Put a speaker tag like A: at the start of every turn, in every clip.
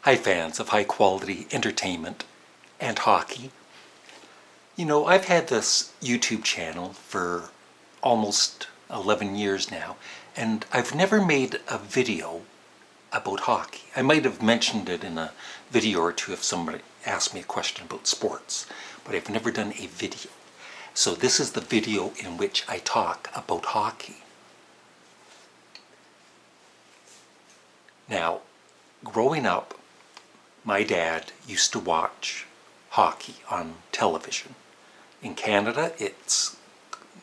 A: Hi fans of high quality entertainment and hockey. You know, I've had this YouTube channel for almost 11 years now, and I've never made a video about hockey. I might have mentioned it in a video or two if somebody asked me a question about sports, but I've never done a video. So this is the video in which I talk about hockey. Now, growing up, my dad used to watch hockey on television. In Canada, it's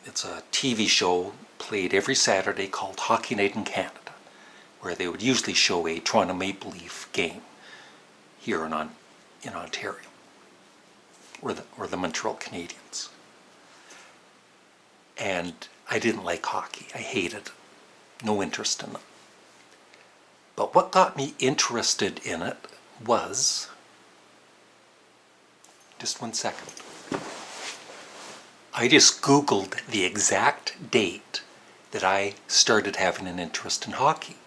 A: a TV show played every Saturday called Hockey Night in Canada, where they would usually show a Toronto Maple Leaf game here in Ontario, or the Montreal Canadiens. And I didn't like hockey. I hated it. No interest in it. But what got me interested in it was, just one second, I just Googled the exact date that I started having an interest in hockey,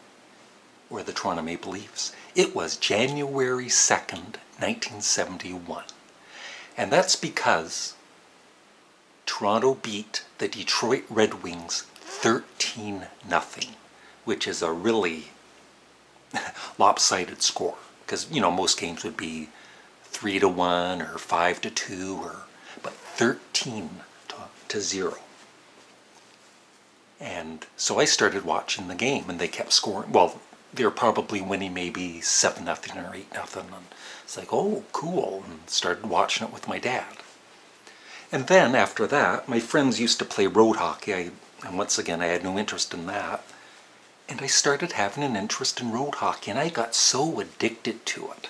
A: or the Toronto Maple Leafs. It was January 2nd, 1971. And that's because Toronto beat the Detroit Red Wings 13-0, which is a really lopsided score, because you know most games would be 3-1 or 5-2, but 13-0. And so I started watching the game, and they kept scoring. Well, they were probably winning maybe 7-0 or 8-0, and it's like, oh, cool, and started watching it with my dad. And then after that, my friends used to play road hockey, and once again I had no interest in that. And I started having an interest in road hockey, and I got so addicted to it.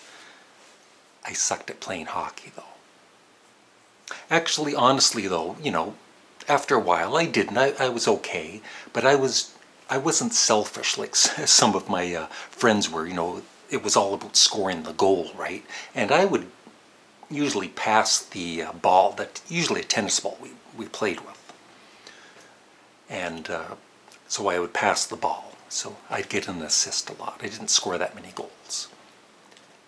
A: I sucked at playing hockey, though. Actually, honestly, though, you know, after a while I didn't. I was okay, but I wasn't selfish like some of my friends were. You know, it was all about scoring the goal, right? And I would usually pass the ball, usually a tennis ball we played with. And so I would pass the ball. So I'd get an assist a lot. I didn't score that many goals.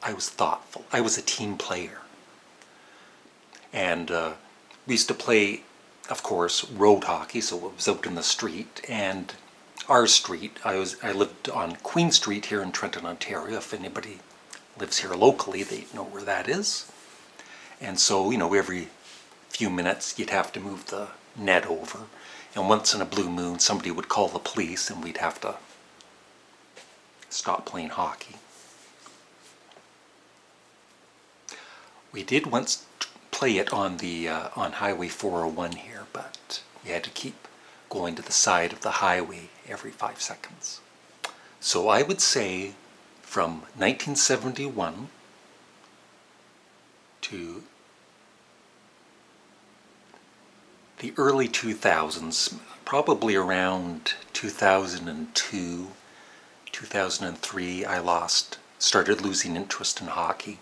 A: I was thoughtful. I was a team player. And we used to play, of course, road hockey, so it was out in the street. And our street, I lived on Queen Street here in Trenton, Ontario. If anybody lives here locally, they know where that is. And so, you know, every few minutes you'd have to move the net over. And once in a blue moon, somebody would call the police and we'd have to stop playing hockey. We did once play it on Highway 401 here, but we had to keep going to the side of the highway every 5 seconds. So I would say from 1971 to the early 2000s, probably around 2002, 2003, I started losing interest in hockey.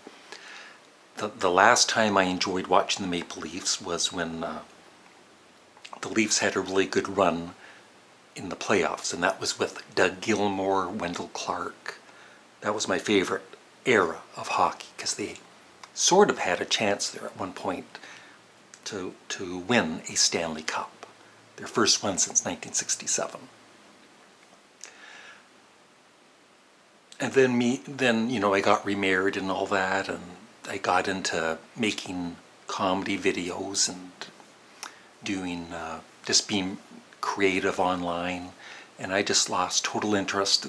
A: The last time I enjoyed watching the Maple Leafs was when the Leafs had a really good run in the playoffs, and that was with Doug Gilmour, Wendell Clark. That was my favorite era of hockey, because they sort of had a chance there at one point to win a Stanley Cup, their first one since 1967. And then you know, I got remarried and all that, and I got into making comedy videos and doing just being creative online, and I just lost total interest.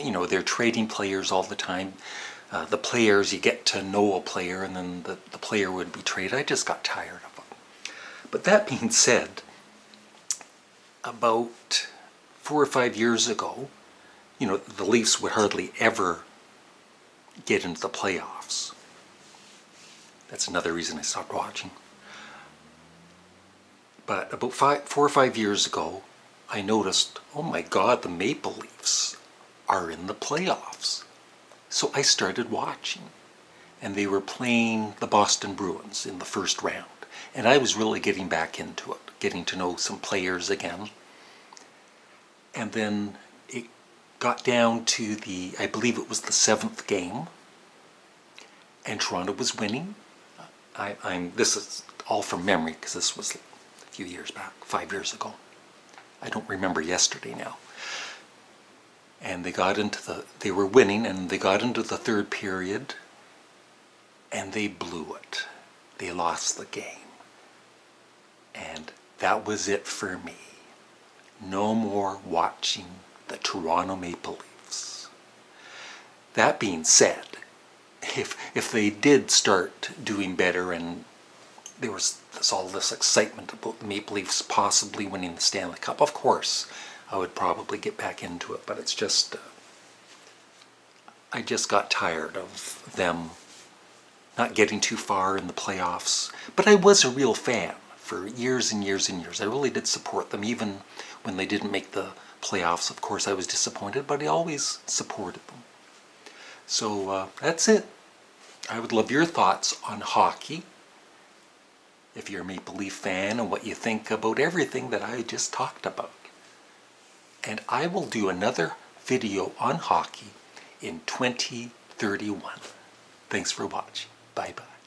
A: You know, they're trading players all the time. The players, you get to know a player, and then the player would be traded. I just got tired of them. But that being said, about 4 or 5 years ago, you know, the Leafs would hardly ever get into the playoffs. That's another reason I stopped watching. But about 4 or 5 years ago, I noticed, oh my God, the Maple Leafs are in the playoffs. So I started watching, and they were playing the Boston Bruins in the first round. And I was really getting back into it, getting to know some players again. And then it got down to I believe it was the 7th game, and Toronto was winning. This is all from memory because this was a few years back, 5 years ago. I don't remember yesterday now. And they were winning, and they got into the third period, and they blew it. They lost the game. And that was it for me. No more watching the Toronto Maple Leafs. That being said, if they did start doing better and there was all this excitement about the Maple Leafs possibly winning the Stanley Cup, of course, I would probably get back into it. But it's just, I just got tired of them not getting too far in the playoffs. But I was a real fan for years and years and years. I really did support them, even when they didn't make the playoffs. Of course, I was disappointed, but I always supported them. So that's it. I would love your thoughts on hockey. If you're a Maple Leaf fan, and what you think about everything that I just talked about. And I will do another video on hockey in 2031. Thanks for watching. Bye-bye.